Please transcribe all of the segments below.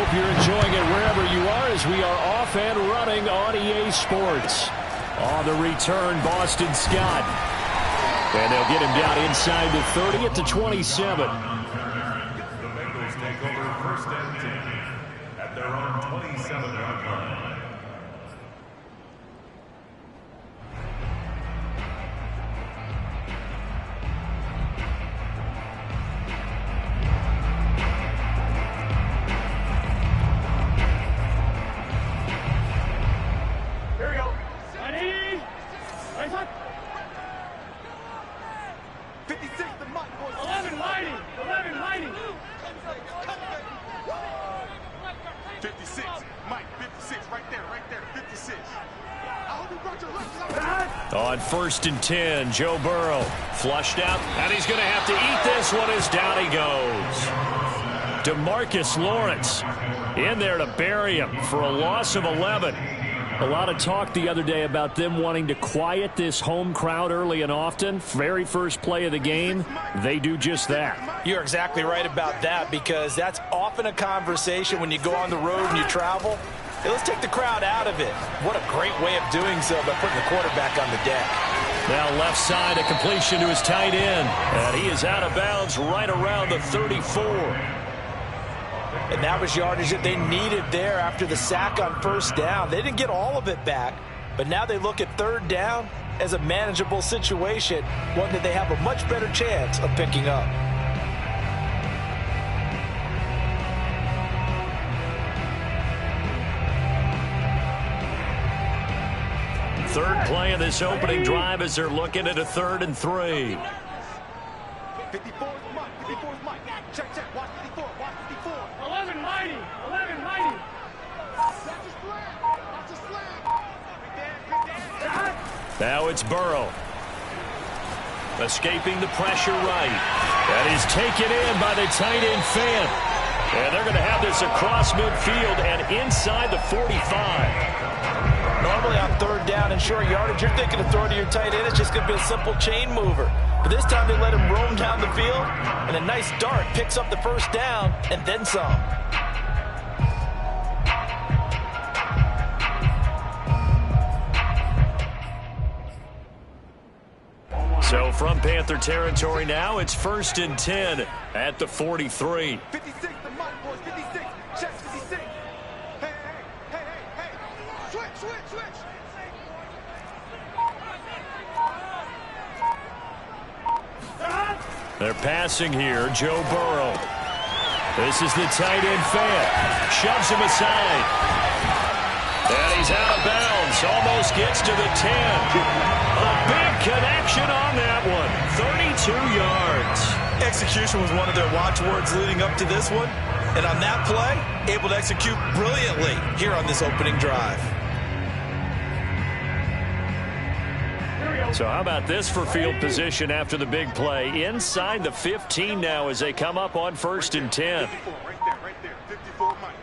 Hope you're enjoying it wherever you are as we are off and running on EA Sports. On the return, Boston Scott. And they'll get him down inside the 30 at the 27. The Bengals take over first and 10 at their own 27-yard line. Here we go. Ready? Right foot. 56, the Mike boys. 11 lighting. 11 lighting. 56, Mike, 56, right there, 56. I hope you brought your left. On first and 10, Joe Burrow flushed out, and he's going to have to eat this one as down he goes. DeMarcus Lawrence in there to bury him for a loss of 11. A lot of talk the other day about them wanting to quiet this home crowd early and often. Very first play of the game, they do just that. You're exactly right about that, because that's often a conversation when you go on the road and you travel. Hey, let's take the crowd out of it. What a great way of doing so by putting the quarterback on the deck. Now left side, a completion to his tight end. And he is out of bounds right around the 34. And that was yardage that they needed there after the sack on first down. They didn't get all of it back, but now they look at third down as a manageable situation, one that they have a much better chance of picking up. Third play of this opening drive as they're looking at a 3rd and 3. 54 is Mike, 54 is Mike. Check, watch 54, watch 54. 11 lighting. 11 lighting. Watch the slam, Now it's Burrow. Escaping the pressure right. That is taken in by the tight end fan. And they're going to have this across midfield and inside the 45. Normally on third down and short yardage, you're thinking of throwing to your tight end. It's just going to be a simple chain mover. But this time they let him roam down the field, and a nice dart picks up the first down and then some. So from Panther territory now, it's 1st and 10 at the 43. 56, the Mike boys, 56. Check 56. Hey. Switch. They're passing here, Joe Burrow. This is the tight end fan. Shoves him aside. And he's out of bounds. Almost gets to the 10. A big connection on that one. 32 yards. Execution was one of their watchwords leading up to this one. And on that play, able to execute brilliantly here on this opening drive. So how about this for field position after the big play? Inside the 15 now as they come up on 1st and 10. 54, right there. 54, Mike.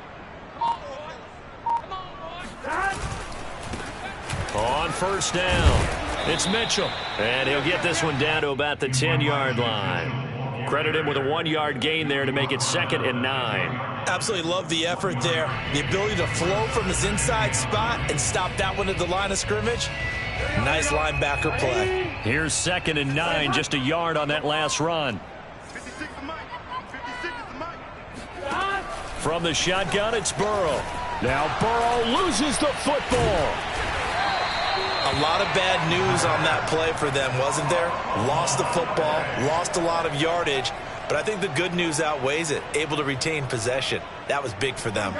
On first down, it's Mitchell. And he'll get this one down to about the 10-yard line. Credit him with a 1-yard gain there to make it 2nd and 9. Absolutely love the effort there. The ability to flow from his inside spot and stop that one at the line of scrimmage. Nice linebacker play. Here's 2nd and 9, just a yard on that last run. 56 is Mike. 56 is Mike. From the shotgun, it's Burrow. Now Burrow loses the football. A lot of bad news on that play for them, wasn't there? Lost the football, lost a lot of yardage, but I think the good news outweighs it. Able to retain possession. That was big for them.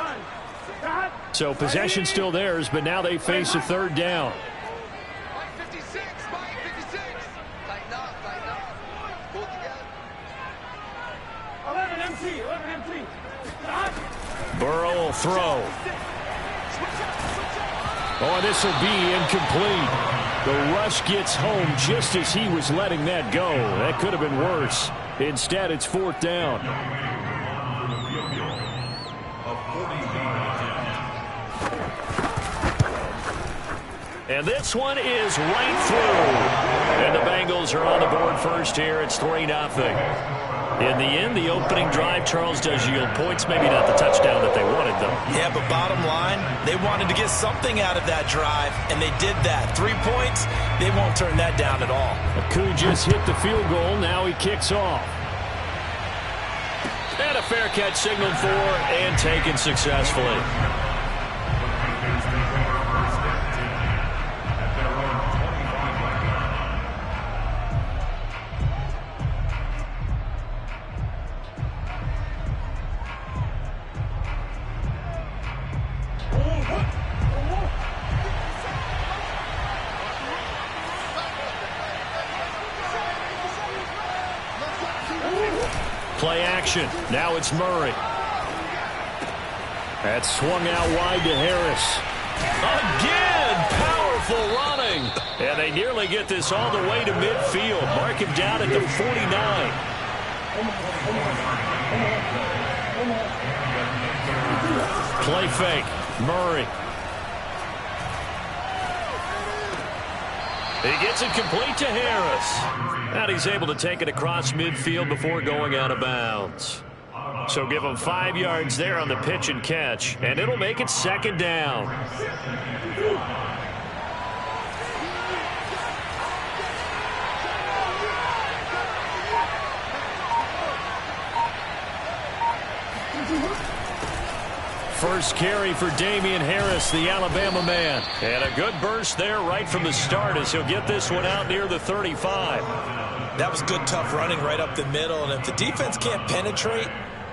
So possession still theirs, but now they face a 3rd down. 56, Mike, 56. Tighten up. Pull together. 11 empty. Burrow will throw. Oh, this will be incomplete. The rush gets home just as he was letting that go. That could have been worse. Instead, it's 4th down. And this one is right through. And the Bengals are on the board first here. It's 3-0. In the end, the opening drive, Charles, does yield points. Maybe not the touchdown that they wanted Yeah, but bottom line, they wanted to get something out of that drive, and they did that. 3 points, they won't turn that down at all. Aku just hit the field goal. Now he kicks off. And a fair catch signaled for and taken successfully. Play action. Now it's Murray. That's swung out wide to Harris. Again, powerful running. And they nearly get this all the way to midfield. Mark him down at the 49. Play fake. Murray. He gets it complete to Harris. And he's able to take it across midfield before going out of bounds. So give him 5 yards there on the pitch and catch, and it'll make it second down. First carry for Damian Harris, the Alabama man. And a good burst there right from the start as he'll get this one out near the 35. That was good, tough running right up the middle. And if the defense can't penetrate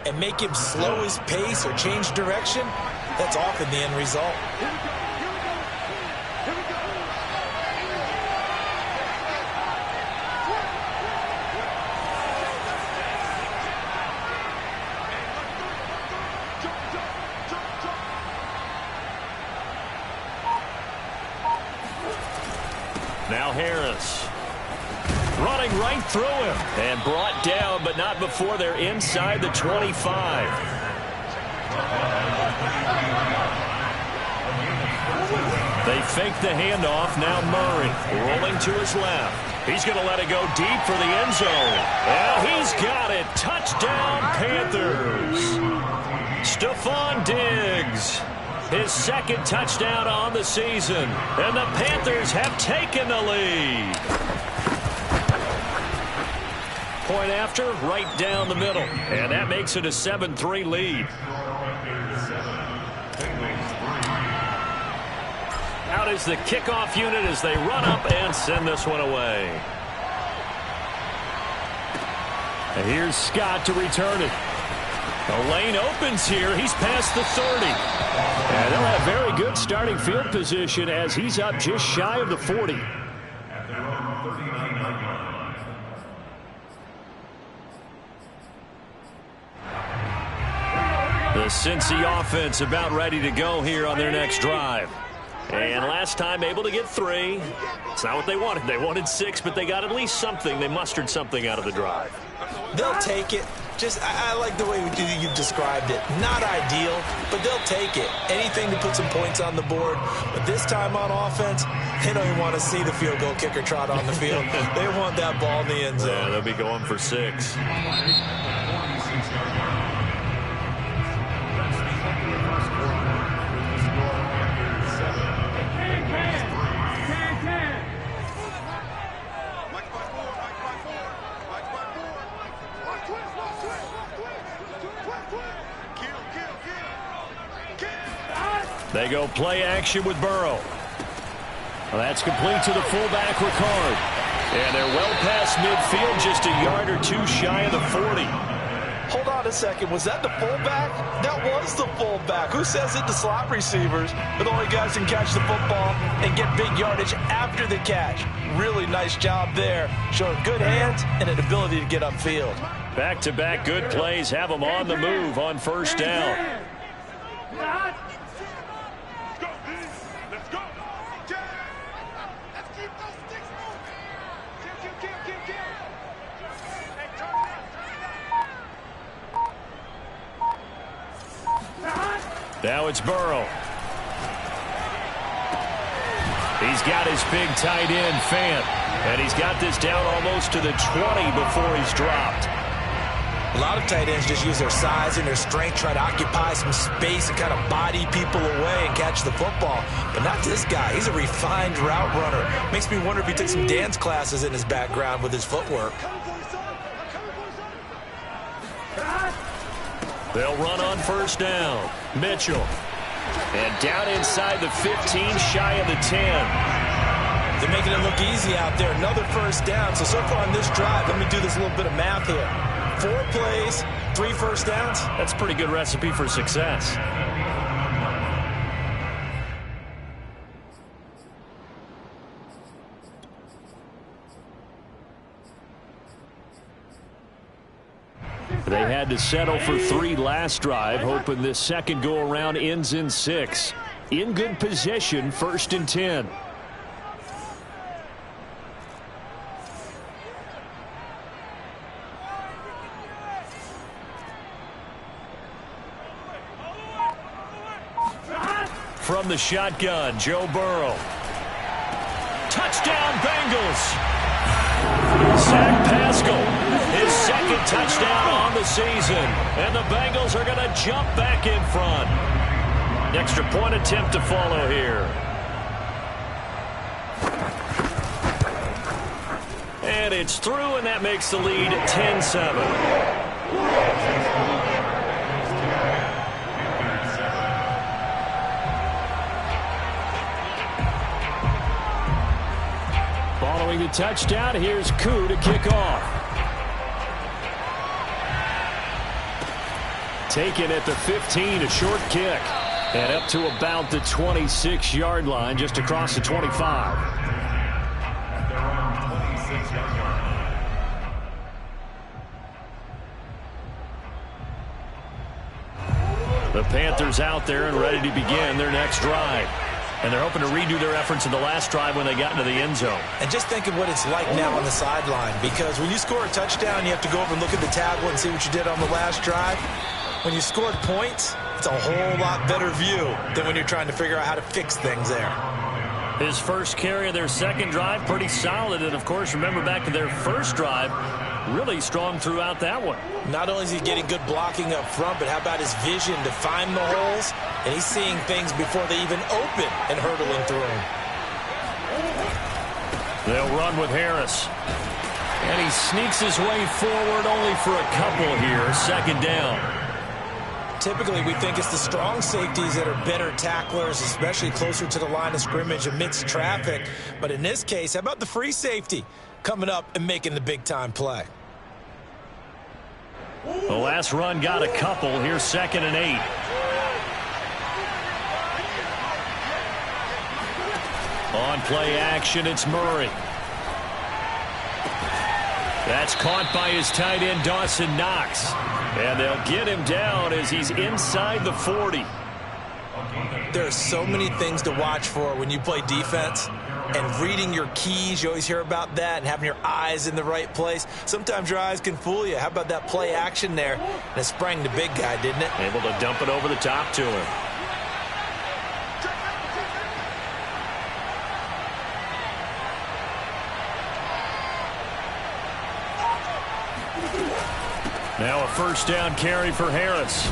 and make him slow his pace or change direction, that's often the end result. Now Harris running right through him and brought down, but not before they're inside the 25. They fake the handoff. Now Murray rolling to his left. He's going to let it go deep for the end zone. And he's got it. Touchdown, Panthers. Stephon Diggs. His second touchdown on the season. And the Panthers have taken the lead. Point after, right down the middle. And that makes it a 7-3 lead. Out is the kickoff unit as they run up and send this one away. And here's Scott to return it. The lane opens here. He's past the 30. And they'll have very good starting field position as he's up just shy of the 40. The Cincy offense about ready to go here on their next drive. And last time able to get 3. It's not what they wanted. They wanted 6, but they got at least something. They mustered something out of the drive. They'll take it. I like the way you described it. Not ideal, but they'll take it. Anything to put some points on the board. But this time on offense, they don't even want to see the field goal kicker trot on the field. They want that ball in the end zone. Yeah, they'll be going for 6. They go play action with Burrow. Well, that's complete to the fullback, Ricard. And they're well past midfield, just a yard or 2 shy of the 40. Hold on a second. Was that the fullback? That was the fullback. Who says it to slot receivers? But the only guys can catch the football and get big yardage after the catch. Really nice job there. Showing good hands and an ability to get upfield. Back-to-back good plays have them on the move on first down. Now it's Burrow. He's got his big tight end, Fant. And he's got this down almost to the 20 before he's dropped. A lot of tight ends just use their size and their strength, try to occupy some space and kind of body people away and catch the football. But not this guy. He's a refined route runner. Makes me wonder if he took some dance classes in his background with his footwork. They'll run on first down. Mitchell. And down inside the 15, shy of the 10. They're making it look easy out there. Another first down. So far on this drive, let me do this little bit of math here. 4 plays, 3 first downs. That's a pretty good recipe for success. They had to settle for 3 last drive, hoping this second go-around ends in 6. In good position, 1st and 10. From the shotgun, Joe Burrow. Touchdown, Bengals. Zach Pascal, his 2nd touchdown on the season. And the Bengals are going to jump back in front. Extra point attempt to follow here. And it's through, and that makes the lead 10-7. Following the touchdown, here's Koo to kick off. Taken at the 15, a short kick. And up to about the 26-yard line, just across the 25. At their own 26-yard line. The Panthers out there and ready to begin their next drive. And they're hoping to redo their efforts in the last drive when they got into the end zone. And just think of what it's like now on the sideline, because when you score a touchdown, you have to go over and look at the tablet and see what you did on the last drive. When you scored points, it's a whole lot better view than when you're trying to figure out how to fix things there. His first carry of their second drive, pretty solid. And, of course, remember back to their first drive, really strong throughout that one. Not only is he getting good blocking up front, but how about his vision to find the holes? And he's seeing things before they even open and hurdling through them. They'll run with Harris. And he sneaks his way forward only for a couple here. 2nd down. Typically, we think it's the strong safeties that are better tacklers, especially closer to the line of scrimmage amidst traffic. But in this case, how about the free safety coming up and making the big-time play? The last run got a couple. Here's 2nd and 8. On play action, it's Murray. That's caught by his tight end, Dawson Knox. And they'll get him down as he's inside the 40. There are so many things to watch for when you play defense. And reading your keys, you always hear about that, and having your eyes in the right place. Sometimes your eyes can fool you. How about that play action there? And it sprang the big guy, didn't it? Able to dump it over the top to him. Now a first down carry for Harris.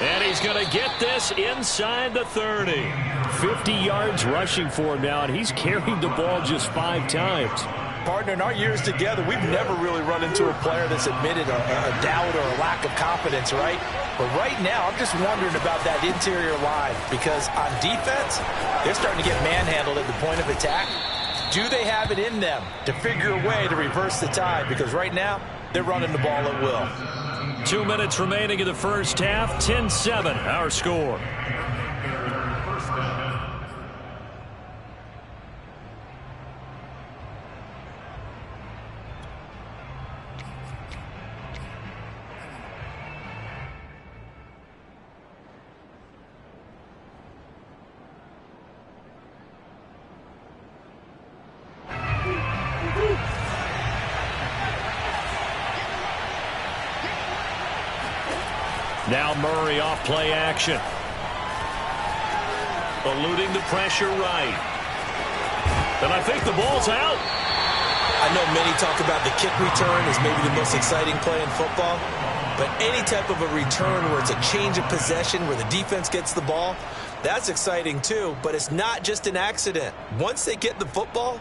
And he's going to get this inside the 30. 50 yards rushing for him now, and he's carried the ball just 5 times. Partner, in our years together, we've never really run into a player that's admitted a doubt or a lack of confidence, right? But right now, I'm just wondering about that interior line, because on defense, they're starting to get manhandled at the point of attack. Do they have it in them to figure a way to reverse the tide? Because right now, they're running the ball at will. 2 minutes remaining in the first half. 10-7, our score. Now Murray off play action. Eluding the pressure right. And I think the ball's out. I know many talk about the kick return as maybe the most exciting play in football, but any type of a return where it's a change of possession, where the defense gets the ball, that's exciting too, but it's not just an accident. Once they get the football,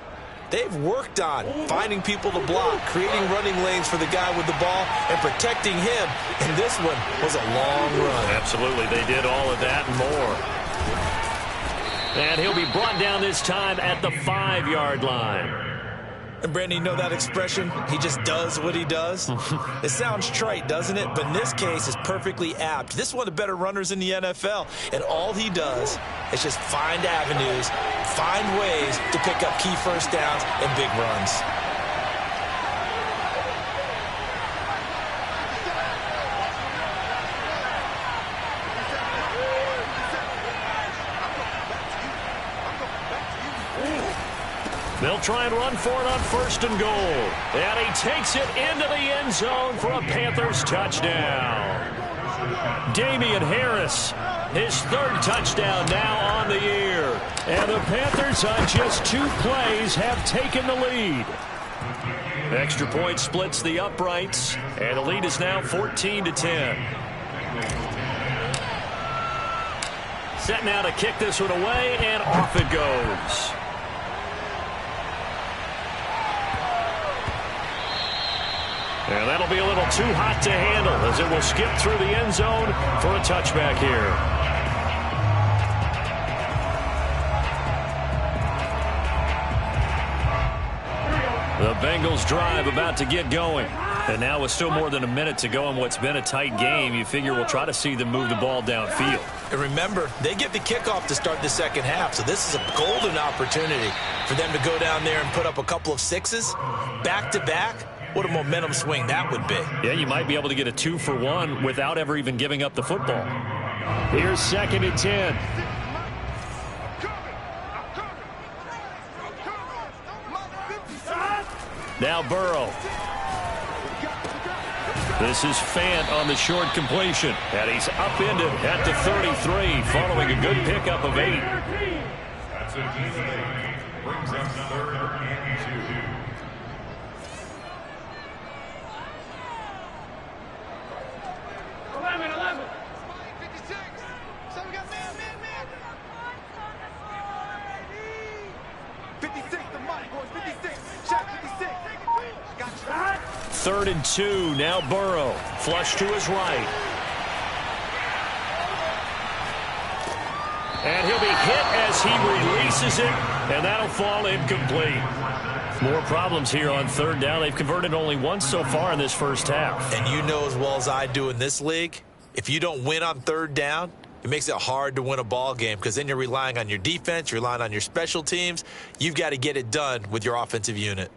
they've worked on finding people to block, creating running lanes for the guy with the ball, and protecting him. And this one was a long run. Absolutely, they did all of that and more. And he'll be brought down this time at the 5-yard line. And, Brandon, you know that expression? He just does what he does? It sounds trite, doesn't it? But in this case, it's perfectly apt. This is one of the better runners in the NFL. And all he does is just find avenues, find ways to pick up key first downs and big runs. They'll try and run for it on 1st and goal. And he takes it into the end zone for a Panthers touchdown. Damian Harris, his 3rd touchdown now on the year. And the Panthers on just 2 plays have taken the lead. Extra point splits the uprights, and the lead is now 14-10. Set now to kick this one away, and off it goes. And that'll be a little too hot to handle as it will skip through the end zone for a touchback here. The Bengals drive about to get going. And now with still more than a minute to go in what's been a tight game, you figure we'll try to see them move the ball downfield. And remember, they get the kickoff to start the second half, so this is a golden opportunity for them to go down there and put up a couple of 6s back-to-back. What a momentum swing that would be. Yeah, you might be able to get a 2-for-1 without ever even giving up the football. Here's 2nd and 10. Now Burrow. This is Fant on the short completion. And he's upended at the 33 following a good pickup of 8. That's a gain of 8. Brings up 3rd and 2. Third and 2. Now Burrow. Flush to his right. And he'll be hit as he releases it, and that'll fall incomplete. More problems here on 3rd down. They've converted only once so far in this first half. And you know as well as I do in this league, if you don't win on 3rd down, it makes it hard to win a ball game because then you're relying on your defense, you're relying on your special teams. You've got to get it done with your offensive unit.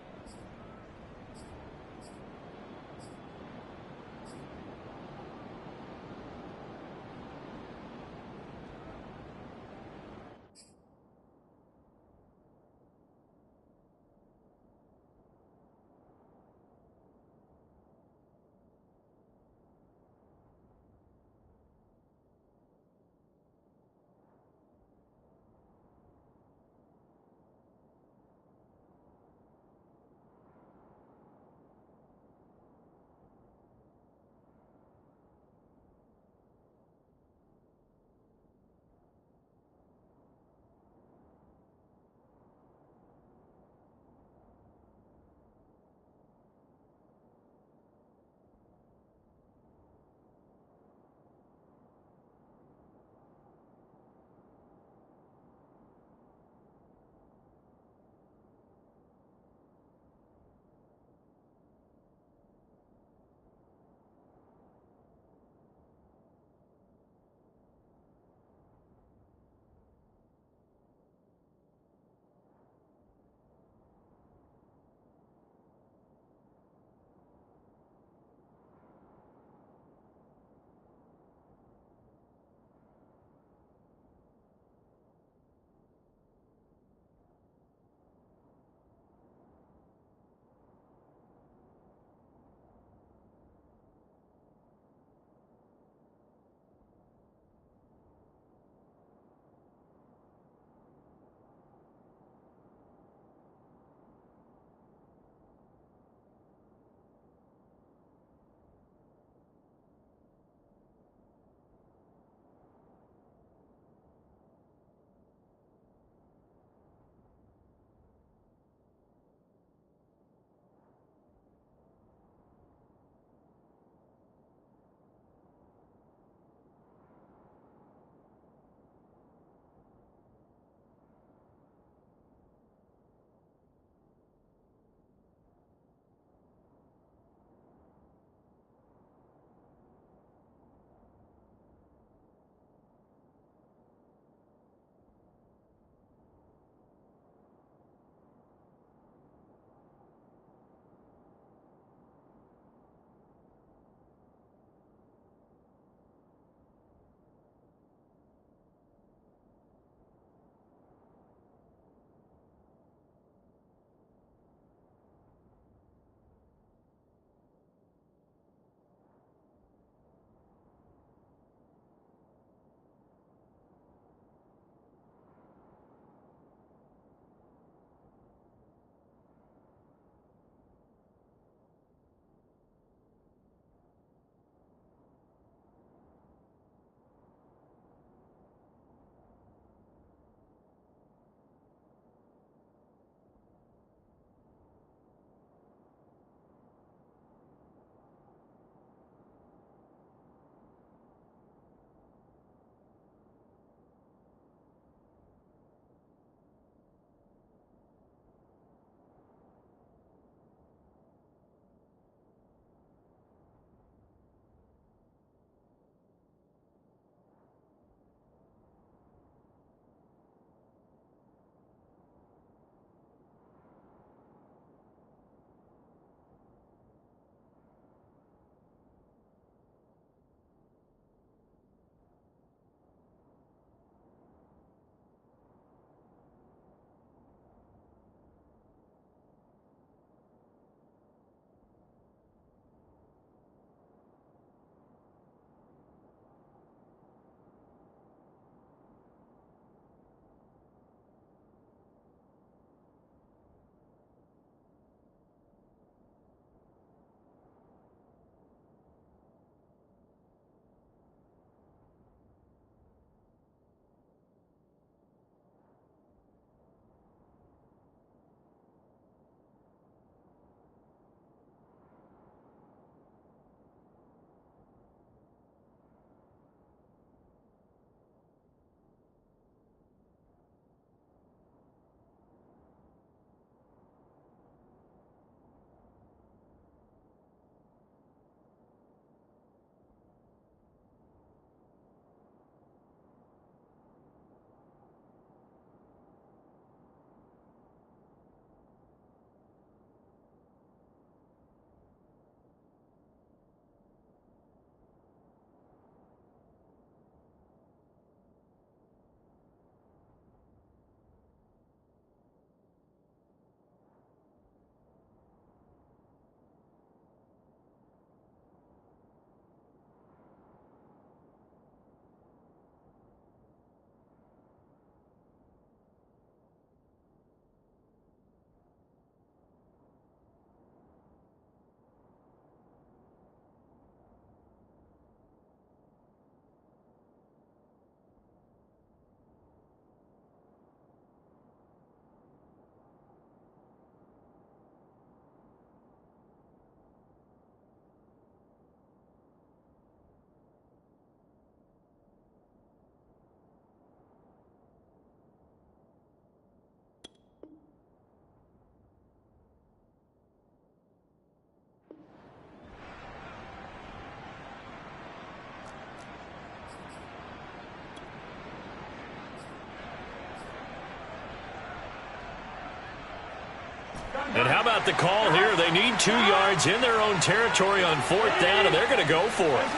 And how about the call here? They need 2 yards in their own territory on 4th down, and they're going to go for it.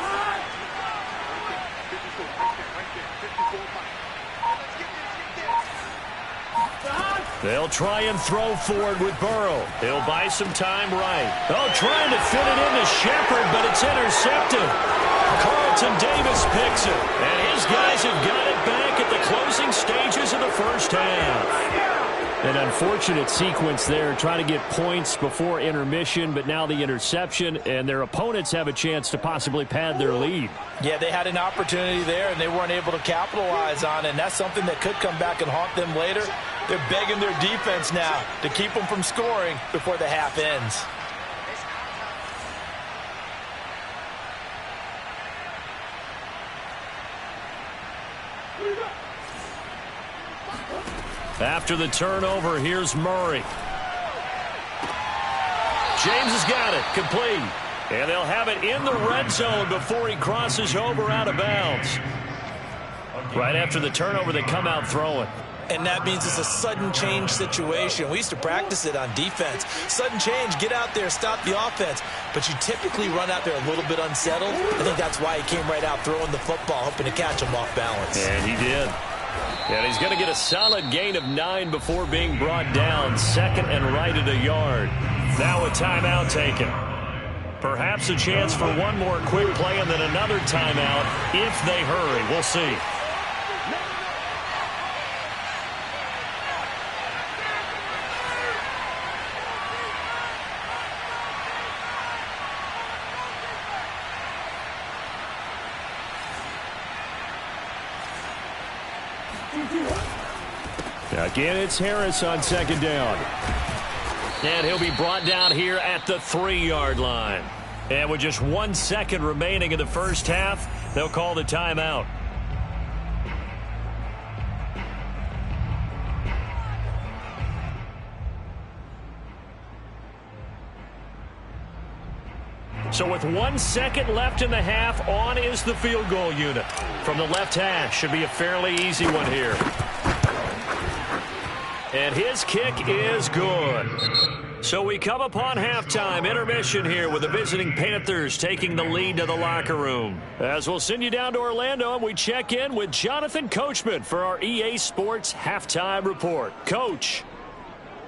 They'll try and throw forward with Burrow. He'll buy some time right. Oh, trying to fit it into Shepard, but it's intercepted. Carlton Davis picks it, and his guys have got it back at the closing stages of the first half. An unfortunate sequence there, trying to get points before intermission, but now the interception, and their opponents have a chance to possibly pad their lead. Yeah, they had an opportunity there, and they weren't able to capitalize on it, and that's something that could come back and haunt them later. They're begging their defense now to keep them from scoring before the half ends. After the turnover, here's Murray. James has got it, complete. And they'll have it in the red zone before he crosses over out of bounds. Right after the turnover, they come out throwing. And that means it's a sudden change situation. We used to practice it on defense. Sudden change, get out there, stop the offense. But you typically run out there a little bit unsettled. I think that's why he came right out throwing the football, hoping to catch him off balance. And he did. And he's going to get a solid gain of 9 before being brought down. 2nd and right at a yard. Now a timeout taken. Perhaps a chance for one more quick play and then another timeout if they hurry. We'll see. Again, it's Harris on 2nd down. And he'll be brought down here at the 3-yard line. And with just 1 second remaining in the first half, they'll call the timeout. So with 1 second left in the half, on is the field goal unit. From the left hash, should be a fairly easy one here. And his kick is good. So we come upon halftime, intermission here with the visiting Panthers taking the lead to the locker room. As we'll send you down to Orlando, and we check in with Jonathan Coachman for our EA Sports Halftime Report. Coach.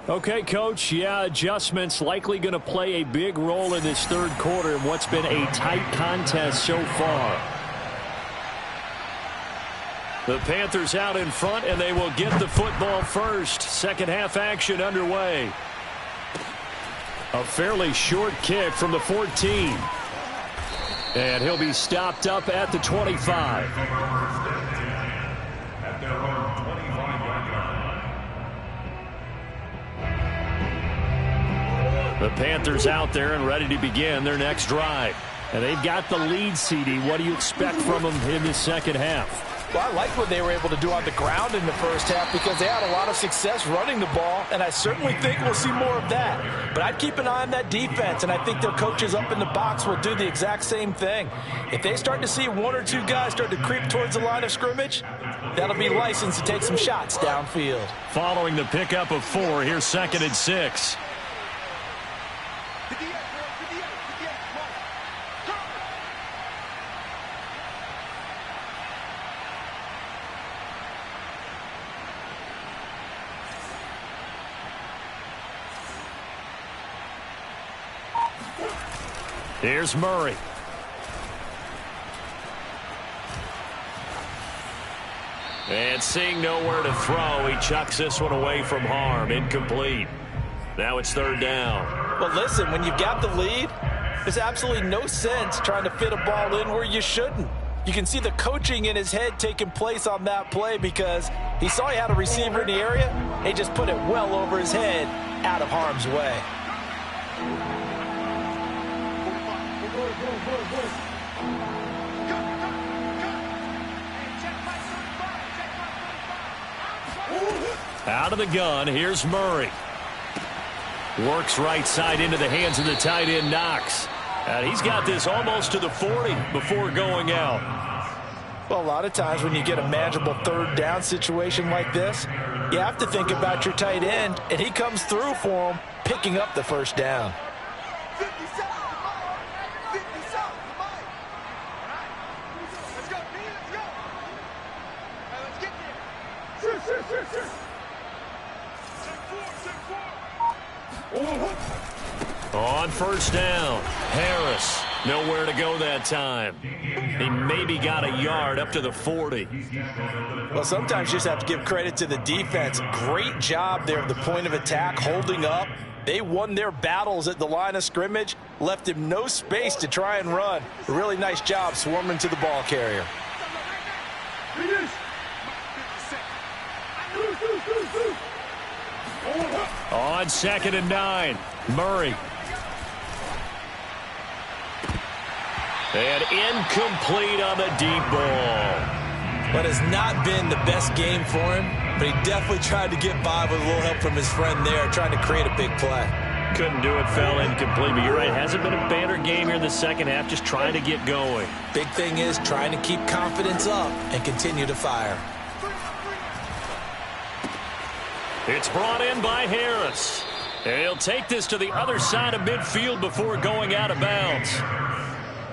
Okay, Coach, yeah, adjustments likely going to play a big role in this third quarter in what's been a tight contest so far. The Panthers out in front, and they will get the football first. Second half action underway. A fairly short kick from the 14. And he'll be stopped up at the 25. At their own 25-yard line. The Panthers out there and ready to begin their next drive. And they've got the lead, CD. What do you expect from them in the second half? Well, I like what they were able to do on the ground in the first half because they had a lot of success running the ball, and I certainly think we'll see more of that. But I'd keep an eye on that defense, and I think their coaches up in the box will do the exact same thing. If they start to see 1 or 2 guys start to creep towards the line of scrimmage, that'll be licensed to take some shots downfield. Following the pickup of 4, here's 2nd and 6. Here's Murray. And seeing nowhere to throw, he chucks this one away from harm. Incomplete. Now it's 3rd down. Well, listen, when you've got the lead, there's absolutely no sense trying to fit a ball in where you shouldn't. You can see the coaching in his head taking place on that play because he saw he had a receiver in the area. He just put it well over his head, out of harm's way. Out of the gun, here's Murray. Works right side into the hands of the tight end, Knox. And he's got this almost to the 40 before going out. Well, a lot of times when you get a manageable 3rd down situation like this, you have to think about your tight end, and he comes through for him picking up the first down. 50 seconds, come on. 50 seconds, come on. All right. Let's go, D. Let's go. All right, let's get there. Sure. On first down, Harris. Nowhere to go that time. He maybe got a yard up to the 40. Well, sometimes you just have to give credit to the defense. Great job there at the point of attack, holding up. They won their battles at the line of scrimmage, left him no space to try and run. A really nice job swarming to the ball carrier. On 2nd and 9, Murray. And incomplete on the deep ball. But has not been the best game for him, but he definitely tried to get by with a little help from his friend there, trying to create a big play. Couldn't do it, fell incomplete, but you're right. Hasn't been a banner game here in the second half, just trying to get going. Big thing is trying to keep confidence up and continue to fire. It's brought in by Harris. And he'll take this to the other side of midfield before going out of bounds.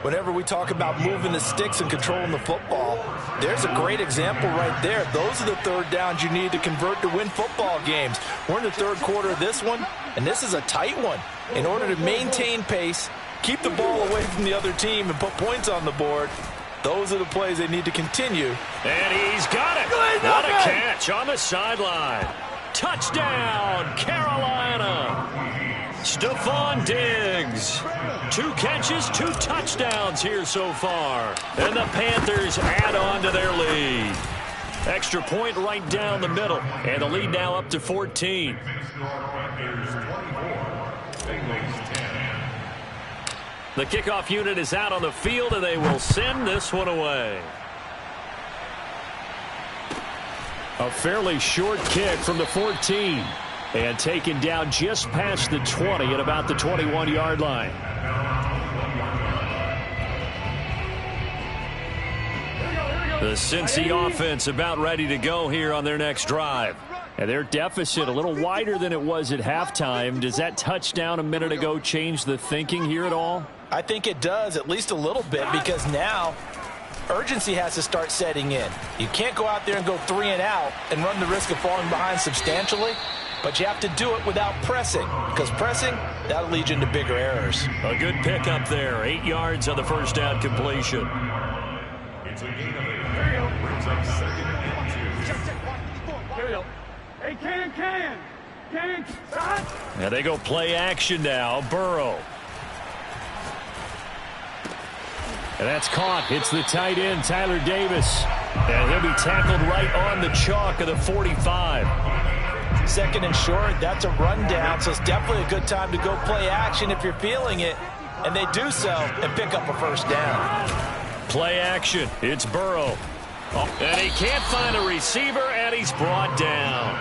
Whenever we talk about moving the sticks and controlling the football, there's a great example right there. Those are the third downs you need to convert to win football games. We're in the third quarter of this one, and this is a tight one. In order to maintain pace, keep the ball away from the other team, and put points on the board, those are the plays they need to continue. And he's got it. What a catch on the sideline. Touchdown, Carolina. Stephon Diggs. 2 catches, 2 touchdowns here so far. And the Panthers add on to their lead. Extra point right down the middle. And the lead now up to 14. The kickoff unit is out on the field, and they will send this one away. A fairly short kick from the 14. And taken down just past the 20 at about the 21-yard line. The Cincy offense about ready to go here on their next drive. And their deficit a little wider than it was at halftime. Does that touchdown a minute ago change the thinking here at all? I think it does, at least a little bit, because now urgency has to start setting in. You can't go out there and go 3 and out and run the risk of falling behind substantially. But you have to do it without pressing, because pressing, that'll lead you into bigger errors. A good pickup there. 8 yards on the first down completion. It's a gain of 8. Brings up 2nd and 2. Hey, can. And they go play action now. Burrow. And that's caught. It's the tight end, Tyler Davis. And he'll be tackled right on the chalk of the 45. 2nd and short, that's a rundown, so it's definitely a good time to go play action if you're feeling it. And they do so and pick up a first down. Play action. It's Burrow. And he can't find a receiver, and he's brought down.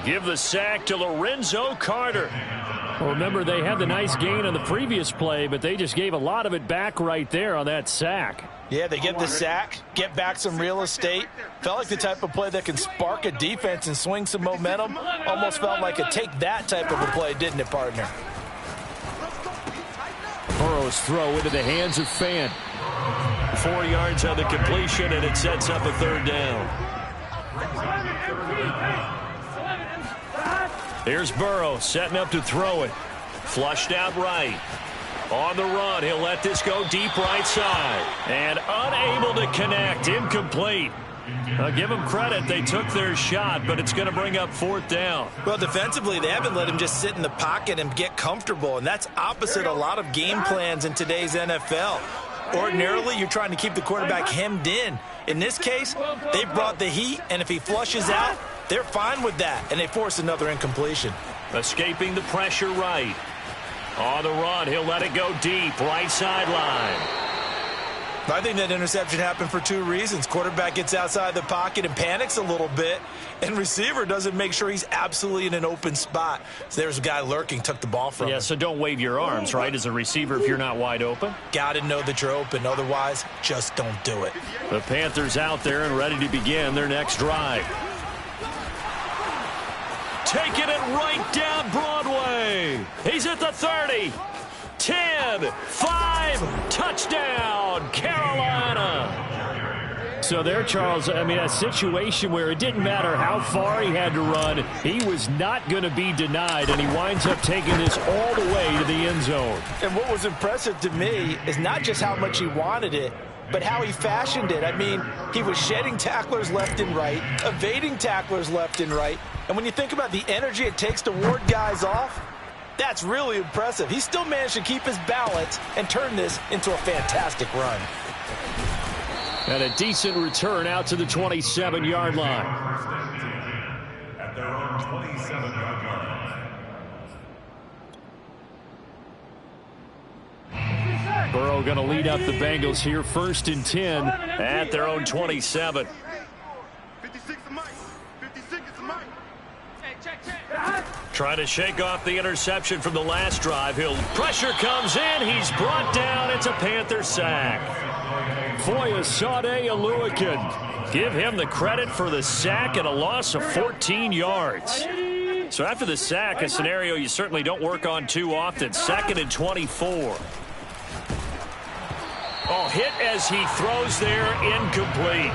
Give the sack to Lorenzo Carter. Well, remember, they had the nice gain on the previous play, but they just gave a lot of it back right there on that sack. Yeah, they get the sack, get back some real estate. Felt like the type of play that can spark a defense and swing some momentum. Almost felt like a take that type of a play, didn't it, partner? Burrow's throw into the hands of Fan. 4 yards on the completion, and it sets up a third down. Here's Burrow setting up to throw it. Flushed out right. On the run, he'll let this go deep right side. And unable to connect, incomplete. I'll give them credit. They took their shot, but it's going to bring up 4th down. Well, defensively, they haven't let him just sit in the pocket and get comfortable, and that's opposite a lot of game plans in today's NFL. Ordinarily, you're trying to keep the quarterback hemmed in. In this case, they brought the heat, and if he flushes out, they're fine with that, and they force another incompletion. Escaping the pressure right. On the run, he'll let it go deep, right sideline. I think that interception happened for 2 reasons. Quarterback gets outside the pocket and panics a little bit, and receiver doesn't make sure he's absolutely in an open spot. So there's a guy lurking, took the ball from him. Yeah, so don't wave your arms, right, as a receiver if you're not wide open. Got to know that you're open. Otherwise, just don't do it. The Panthers out there and ready to begin their next drive. taking it right down Broadway. He's at the 30. 10, 5, touchdown, Carolina. So there, Charles, I mean, a situation where it didn't matter how far he had to run, he was not going to be denied, and he winds up taking this all the way to the end zone. And what was impressive to me is not just how much he wanted it, but how he fashioned it. I mean, he was shedding tacklers left and right, evading tacklers left and right, and when you think about the energy it takes to ward guys off, that's really impressive. He still managed to keep his balance and turn this into a fantastic run. And a decent return out to the 27-yard line. At their own 27-yard line. Burrow going to lead up the Bengals here, 1st and 10 at their own 27. 56 is Mike. 56 is Mike. Check. Trying to shake off the interception from the last drive. Pressure comes in. He's brought down. It's a Panther sack. Foyesade Oluwakin. Give him the credit for the sack and a loss of 14 yards. So after the sack, a scenario you certainly don't work on too often. 2nd and 24. Oh, hit as he throws there, incomplete.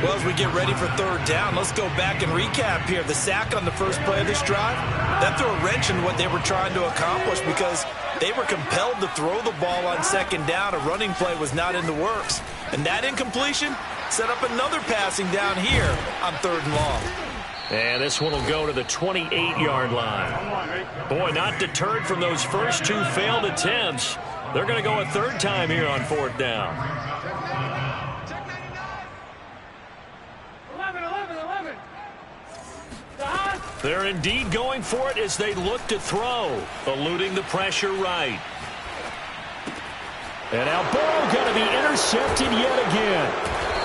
Well, as we get ready for 3rd down, let's go back and recap here. The sack on the first play of this drive, that threw a wrench in what they were trying to accomplish because they were compelled to throw the ball on 2nd down. A running play was not in the works. And that incompletion set up another passing down here on 3rd and long. And this one will go to the 28-yard line. Boy, not deterred from those first 2 failed attempts. They're going to go a 3rd time here on 4th down. 11. They're indeed going for it as they look to throw, eluding the pressure right. And now Burrow going to be intercepted yet again.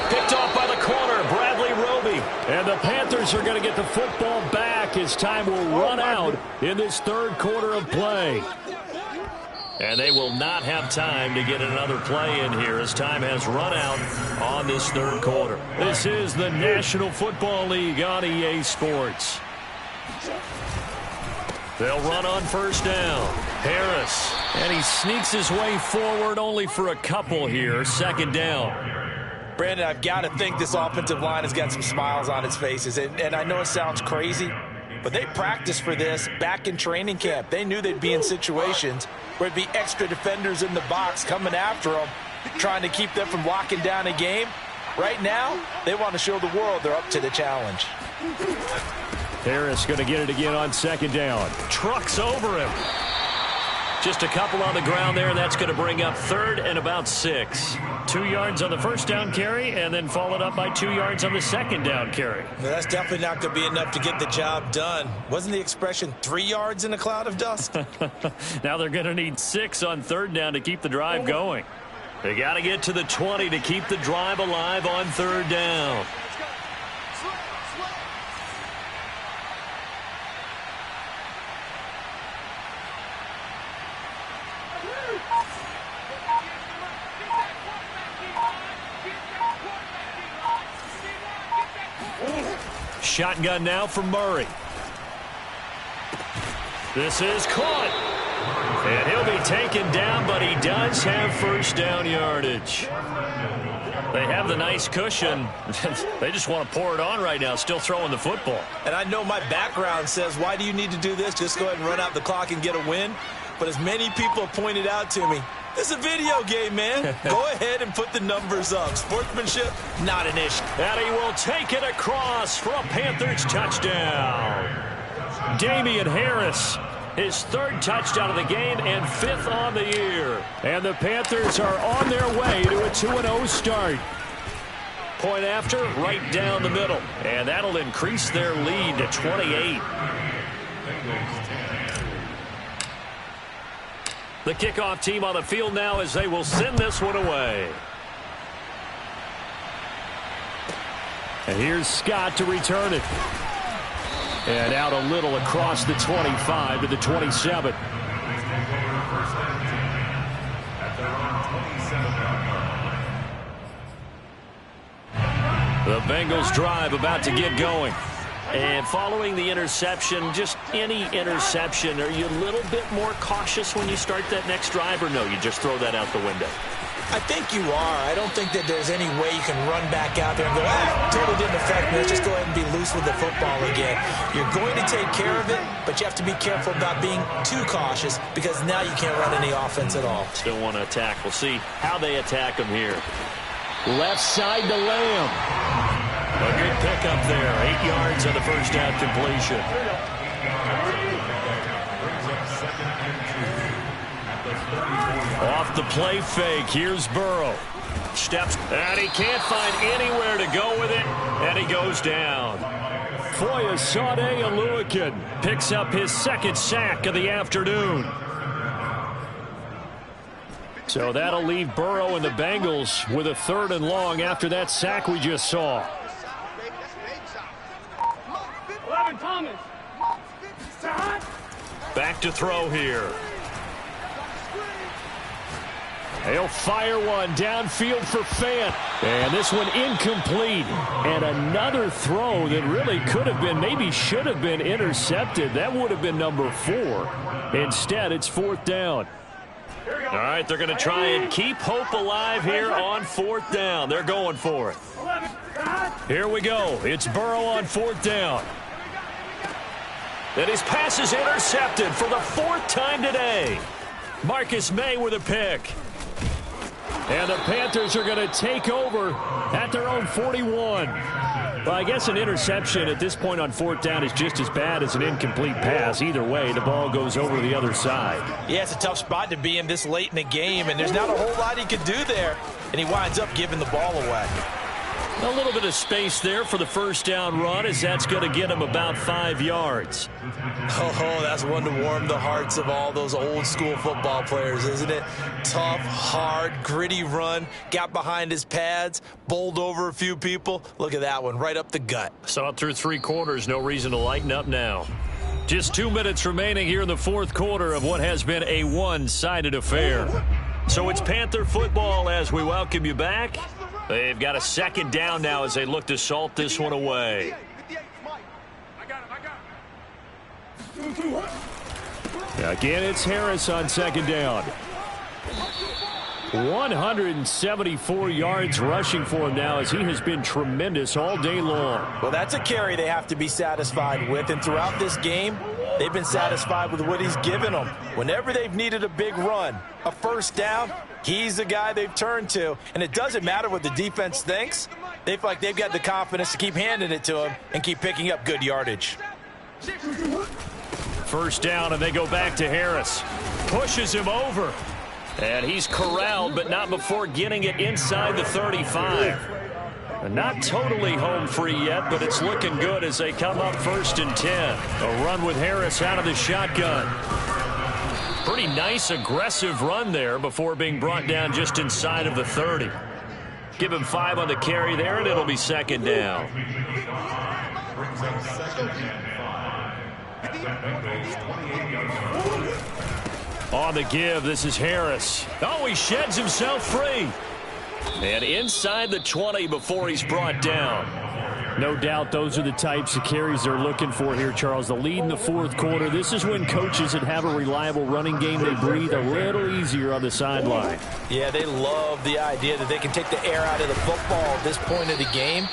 Picked off by the corner, Bradley Roby. And the Panthers are going to get the football back as time will run out in this 3rd quarter of play. And they will not have time to get another play in here as time has run out on this 3rd quarter. This is the National Football League on EA Sports. They'll run on 1st down. Harris. And he sneaks his way forward only for a couple here. 2nd down. Brandon, I've got to think this offensive line has got some smiles on its faces. And I know it sounds crazy, but they practiced for this back in training camp. They knew they'd be in situations where it'd be extra defenders in the box coming after them, trying to keep them from locking down a game. Right now, they want to show the world they're up to the challenge. Harris going to get it again on 2nd down. Trucks over him. Just a couple on the ground there. That's going to bring up 3rd and about 6. 2 yards on the 1st down carry and then followed up by 2 yards on the 2nd down carry. Well, that's definitely not going to be enough to get the job done. Wasn't the expression 3 yards in a cloud of dust? Now they're going to need 6 on 3rd down to keep the drive going. They got to get to the 20 to keep the drive alive on 3rd down. Shotgun now from Murray. This is caught. And he'll be taken down, but he does have 1st down yardage. They have the nice cushion. They just want to pour it on right now, still throwing the football. And I know my background says, why do you need to do this? Just go ahead and run out the clock and get a win. But as many people have pointed out to me, this is a video game, man. Go ahead and put the numbers up. Sportsmanship, not an issue. And he will take it across for a Panthers touchdown. Damian Harris, his 3rd touchdown of the game and 5th on the year. And the Panthers are on their way to a 2-0 start. Point after, right down the middle. And that'll increase their lead to 28. The kickoff team on the field now as they will send this one away. And here's Scott to return it. And out a little across the 25 to the 27. The Bengals drive about to get going. And following the interception, just any interception, are you a little bit more cautious when you start that next drive, or no, you just throw that out the window? I think you are. I don't think that there's any way you can run back out there and go, totally didn't affect me. Let's just go ahead and be loose with the football again. You're going to take care of it, but you have to be careful about being too cautious because now you can't run any offense at all. Still want to attack. We'll see how they attack them here. Left side to Lamb. A good pickup there. 8 yards on the first down completion. Off the play fake. Here's Burrow. Steps, and he can't find anywhere to go with it, and he goes down. Foyesade Oluwakin Picks up his second sack of the afternoon. So that'll leave Burrow and the Bengals with a 3rd and long after that sack we just saw. Back to throw here. They'll fire one downfield for Fant. And this one incomplete. And another throw that really could have been, maybe should have been intercepted. That would have been number 4. Instead, it's 4th down. All right, they're going to try and keep hope alive here on 4th down. They're going for it. Here we go. It's Burrow on 4th down. And his pass is intercepted for the 4th time today. Marcus May with a pick. And the Panthers are going to take over at their own 41. Well, I guess an interception at this point on 4th down is just as bad as an incomplete pass. Either way, the ball goes over to the other side. Yeah, it's a tough spot to be in this late in the game, and there's not a whole lot he could do there, and he winds up giving the ball away. A little bit of space there for the first down run, as that's going to get him about 5 yards. Oh, that's one to warm the hearts of all those old school football players, isn't it? Tough, hard, gritty run, got behind his pads, bowled over a few people. Look at that one, right up the gut. Saw it through 3 quarters, no reason to lighten up now. Just 2 minutes remaining here in the 4th quarter of what has been a one-sided affair. So it's Panther football as we welcome you back. They've got a 2nd down now as they look to salt this one away. Again, it's Harris on 2nd down. 174 yards rushing for him now as he has been tremendous all day long. Well, that's a carry they have to be satisfied with, and throughout this game, they've been satisfied with what he's given them. Whenever they've needed a big run, a 1st down, he's the guy they've turned to, and it doesn't matter what the defense thinks. They feel like they've got the confidence to keep handing it to him and keep picking up good yardage. 1st down, and they go back to Harris. Pushes him over. And he's corralled, but not before getting it inside the 35. Not totally home free yet, but it's looking good as they come up 1st and 10. A run with Harris out of the shotgun. Pretty nice, aggressive run there before being brought down just inside of the 30. Give him 5 on the carry there, and it'll be 2nd down. On the give, this is Harris. Oh, he sheds himself free. And inside the 20 before he's brought down. No doubt those are the types of carries they're looking for here, Charles. The lead in the 4th quarter. This is when coaches that have a reliable running game, they breathe a little easier on the sideline. Yeah, they love the idea that they can take the air out of the football at this point of the game.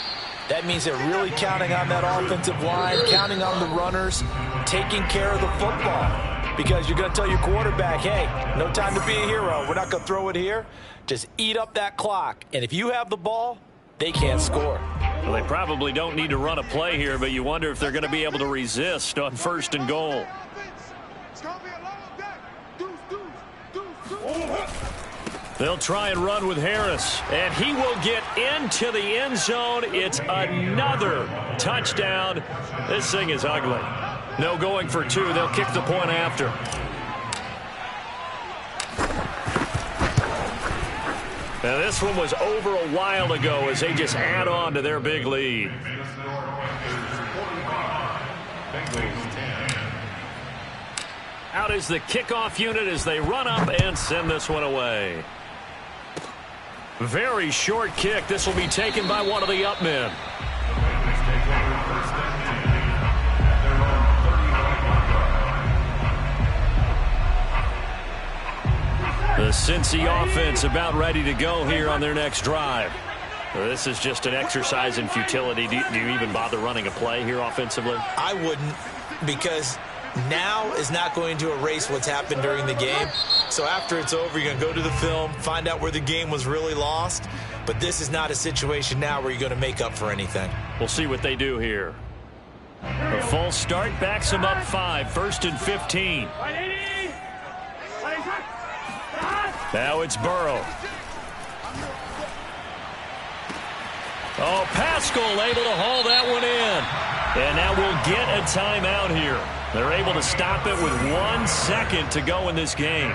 That means they're really counting on that offensive line, counting on the runners, taking care of the football. Because you're going to tell your quarterback, hey, no time to be a hero. We're not going to throw it here. Just eat up that clock. And if you have the ball, they can't score. Well, they probably don't need to run a play here, but you wonder if they're going to be able to resist on 1st and goal. They'll try and run with Harris, and he will get into the end zone. It's another touchdown. This thing is ugly. No going for 2. They'll kick the point after. Now, this one was over a while ago as they just add on to their big lead. Out is the kickoff unit as they run up and send this one away. Very short kick. This will be taken by one of the up men. Cincy offense about ready to go here on their next drive. This is just an exercise in futility. Do you even bother running a play here offensively? I wouldn't, because now is not going to erase what's happened during the game. So after it's over, you're going to go to the film, find out where the game was really lost. But this is not a situation now where you're going to make up for anything. We'll see what they do here. A false start backs them up 5, 1st and 15. Now it's Burrow. Oh, Pascal able to haul that one in. And now we'll get a timeout here. They're able to stop it with 1 second to go in this game.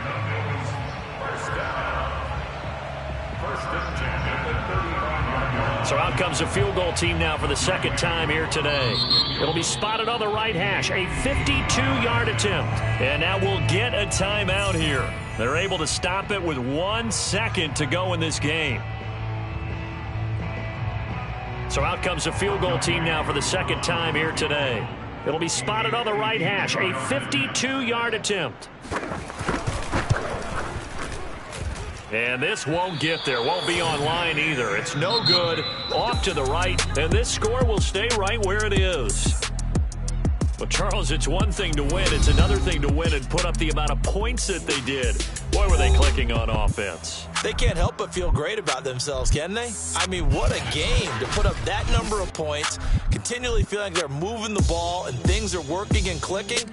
So out comes a field goal team now for the second time here today. It'll be spotted on the right hash, a 52-yard attempt. And now we'll get a timeout here. They're able to stop it with 1 second to go in this game. So out comes a field goal team now for the second time here today. It'll be spotted on the right hash, a 52-yard attempt. And this won't get there, won't be online either. It's no good, off to the right, and this score will stay right where it is. Well, Charles, it's one thing to win. It's another thing to win and put up the amount of points that they did. Boy, were they clicking on offense. They can't help but feel great about themselves, can they? I mean, what a game to put up that number of points, continually feeling like they're moving the ball and things are working and clicking.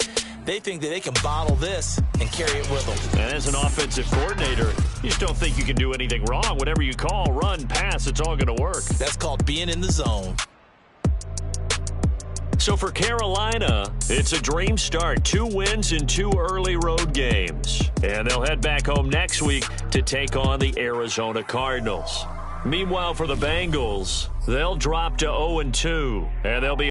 They think that they can bottle this and carry it with them. And as an offensive coordinator, you just don't think you can do anything wrong. Whatever you call, run, pass, it's all going to work. That's called being in the zone. So for Carolina, it's a dream start. 2 wins in 2 early road games. And they'll head back home next week to take on the Arizona Cardinals. Meanwhile, for the Bengals, they'll drop to 0-2, and they'll be